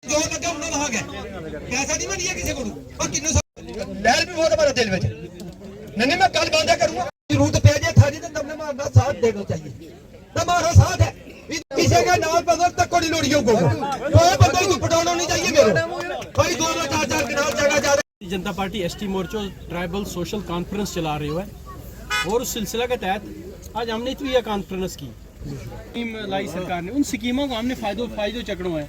जो लगा उन्होंने वहां गए पैसा नहीं मैं लिया किसी को और किन्नू लहर भी बहुत हमारे दिल में नहीं मैं कल बांधा करूंगा जरूरत पे जाए थारी तो तमने मारना साथ देना चाहिए हमारा साथ है किसी का नाम बदल तक कोई लोड़ियों को दो बंदों को पटाना नहीं चाहिए मेरे भाई दो में चार चार किनार जगह जा रहे जनता पार्टी एसटी मोर्चा ट्राइबल सोशल कॉन्फ्रेंस चला रही है और उस सिलसिला के तहत आज हमने तो यह कॉन्फ्रेंस की स्कीम लाई सरकार ने। उन स्कीमों को हमने फायदों चकड़ो है।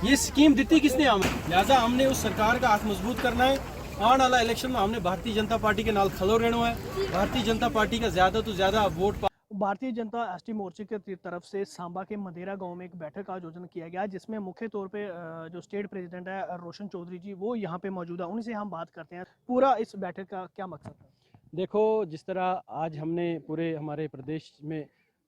ये स्कीम दी किसने हमें, लिहाजा हमने उस सरकार का हाथ मजबूत करना है। आने वाला इलेक्शन में हमने भारतीय जनता पार्टी के नाल खलो रहना है। भारतीय जनता पार्टी का ज़्यादा तो ज़्यादा वोट। भारतीय जनता एसटी मोर्चे की तरफ से सांबा के मदेरा गांव में एक बैठक का आयोजन किया गया, जिसमें मुख्य तौर पे जो स्टेट प्रेसिडेंट है रोशन चौधरी जी वो यहाँ पे मौजूद है। उनसे हम बात करते हैं पूरा इस बैठक का क्या मकसद है। देखो, जिस तरह आज हमने पूरे हमारे प्रदेश में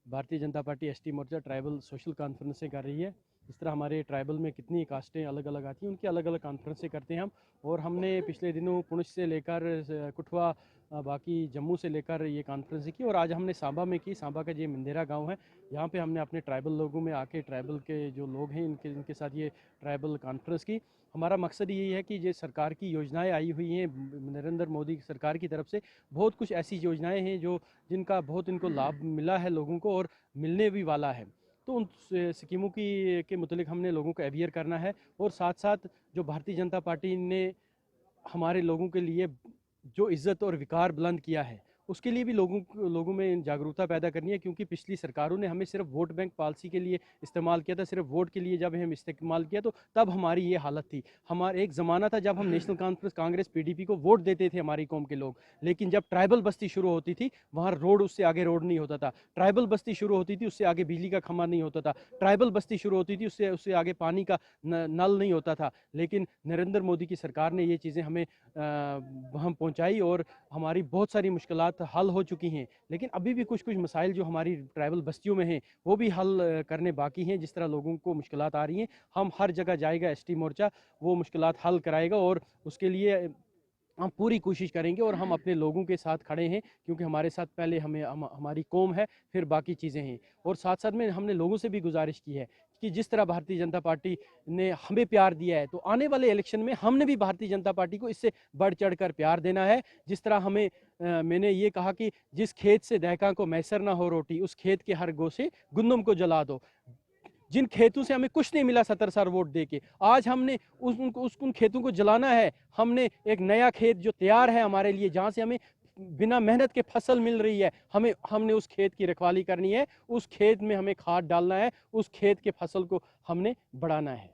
भारतीय जनता पार्टी एसटी मोर्चा ट्राइबल सोशल कॉन्फ्रेंसें कर रही है, जिस तरह हमारे ट्राइबल में कितनी कास्टें अलग अलग आती हैं उनकी अलग अलग कॉन्फ्रेंसें करते हैं हम। और हमने पिछले दिनों पुंछ से लेकर कुठवा बाकी जम्मू से लेकर ये कॉन्फ्रेंस की और आज हमने सांबा में की। सांबा का ये मंदेरा गांव है, यहाँ पे हमने अपने ट्राइबल लोगों में आके ट्राइबल के जो लोग हैं इनके साथ ये ट्राइबल कॉन्फ्रेंस की। हमारा मकसद यही है कि ये सरकार की योजनाएं आई हुई हैं नरेंद्र मोदी सरकार की तरफ से, बहुत कुछ ऐसी योजनाएं हैं जिनका बहुत इनको लाभ मिला है लोगों को और मिलने भी वाला है। तो उन स्कीमों के मुतालिक हमने लोगों को अवेयर करना है और साथ साथ जो भारतीय जनता पार्टी ने हमारे लोगों के लिए जो इज़्ज़त और विकार बुलंद किया है उसके लिए भी लोगों में जागरूकता पैदा करनी है। क्योंकि पिछली सरकारों ने हमें सिर्फ वोट बैंक पॉलिसी के लिए इस्तेमाल किया था, सिर्फ वोट के लिए जब हम इस्तेमाल किया तो तब हमारी ये हालत थी। हमारा एक ज़माना था जब हम नेशनल कॉन्फ्रेंस कांग्रेस पीडीपी को वोट देते थे हमारी कौम के लोग, लेकिन जब ट्राइबल बस्ती शुरू होती थी वहाँ रोड उससे आगे रोड नहीं होता था। ट्राइबल बस्ती शुरू होती थी उससे आगे बिजली का खंभा नहीं होता था। ट्राइबल बस्ती शुरू होती थी उससे आगे पानी का नल नहीं होता था। लेकिन नरेंद्र मोदी की सरकार ने ये चीज़ें हमें वहाँ पहुँचाई और हमारी बहुत सारी मुश्किलात हल हो चुकी हैं। लेकिन अभी भी कुछ मसाइल जो हमारी ट्राइबल बस्तियों में हैं वो भी हल करने बाकी हैं। जिस तरह लोगों को मुश्किलात आ रही हैं, हम हर जगह जाएगा एसटी मोर्चा वो मुश्किलात हल कराएगा और उसके लिए हम पूरी कोशिश करेंगे और हम अपने लोगों के साथ खड़े हैं। क्योंकि हमारे साथ पहले हमारी कौम है, फिर बाकी चीज़ें हैं। और साथ साथ में हमने लोगों से भी गुजारिश की है कि जिस तरह भारतीय जनता पार्टी ने हमें प्यार दिया है तो आने वाले इलेक्शन में हमने भी भारतीय जनता पार्टी को इससे बढ़ चढ़ कर प्यार देना है। जिस तरह मैंने ये कहा कि जिस खेत से दहका को मैसर ना हो रोटी, उस खेत के हर गो से गुंदम को जला दो। जिन खेतों से हमें कुछ नहीं मिला 70 साल वोट देके, आज हमने उन खेतों को जलाना है। हमने एक नया खेत जो तैयार है हमारे लिए, जहाँ से हमें बिना मेहनत के फसल मिल रही है, हमने उस खेत की रखवाली करनी है। उस खेत में हमें खाद डालना है, उस खेत के फसल को हमने बढ़ाना है।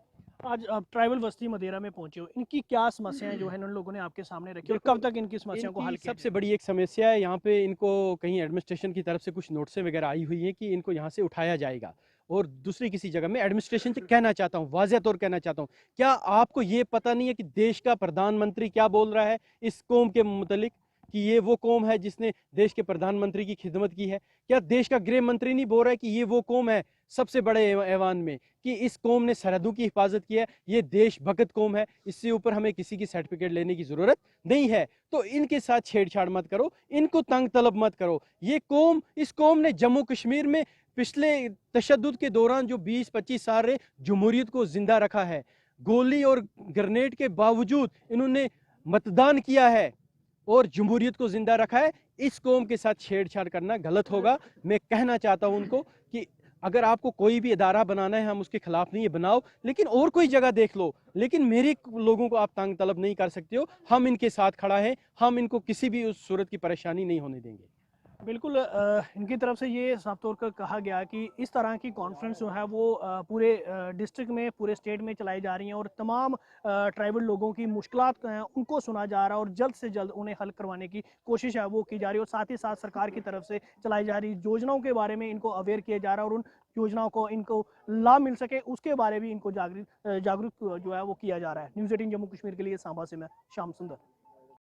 आज आप ट्राइबल बस्ती मदेरा में पहुंचे हो, इनकी क्या समस्याएं जो है उन लोगों ने आपके सामने रखी और कब तक इनकी समस्याओं को हल किया? सबसे बड़ी एक समस्या है यहाँ पे, इनको कहीं एडमिनिस्ट्रेशन की तरफ से कुछ नोटिस वगैरह आई हुई है कि इनको यहाँ से उठाया जाएगा। और दूसरी किसी जगह में एडमिनिस्ट्रेशन से कहना चाहता हूँ, वाज़ेह तौर कहना चाहता हूँ, क्या आपको ये पता नहीं है कि देश का प्रधानमंत्री क्या बोल रहा है इस कौम के मुतलिक, कि ये वो कौम है जिसने देश के प्रधानमंत्री की खिदमत की है? क्या देश का गृह मंत्री नहीं बोल रहा है कि ये वो कौम है सबसे बड़े ऐवान में, कि इस कौम ने सरहदों की हिफाजत की है, ये देशभक्त कौम है, इससे ऊपर हमें किसी की सर्टिफिकेट लेने की ज़रूरत नहीं है। तो इनके साथ छेड़छाड़ मत करो, इनको तंग तलब मत करो। इस कौम ने जम्मू कश्मीर में पिछले तशद्दुद के दौरान जो 20-25 साल रहे जमहूरियत को जिंदा रखा है। गोली और ग्रेनेड के बावजूद इन्होंने मतदान किया है और जमहूरियत को जिंदा रखा है। इस कौम के साथ छेड़छाड़ करना गलत होगा। मैं कहना चाहता हूं उनको कि अगर आपको कोई भी इदारा बनाना है, हम उसके खिलाफ नहीं है, बनाओ, लेकिन और कोई जगह देख लो, लेकिन मेरे लोगों को आप तंग तलब नहीं कर सकते हो। हम इनके साथ खड़ा है, हम इनको किसी भी उस सूरत की परेशानी नहीं होने देंगे। बिल्कुल, इनकी तरफ से ये साफ तौर पर कहा गया कि इस तरह की कॉन्फ्रेंस जो है वो पूरे डिस्ट्रिक्ट में, पूरे स्टेट में चलाई जा रही हैं और तमाम ट्राइबल लोगों की मुश्किलात हैं उनको सुना जा रहा है और जल्द से जल्द उन्हें हल करवाने की कोशिश है वो की जा रही है। और साथ ही साथ सरकार की तरफ से चलाई जा रही योजनाओं के बारे में इनको अवेयर किया जा रहा है और उन योजनाओं को इनको लाभ मिल सके उसके बारे में इनको जागरूक जो है वो किया जा रहा है। न्यूज़ 18 जम्मू कश्मीर के लिए सांबा से मैं श्याम सुंदर।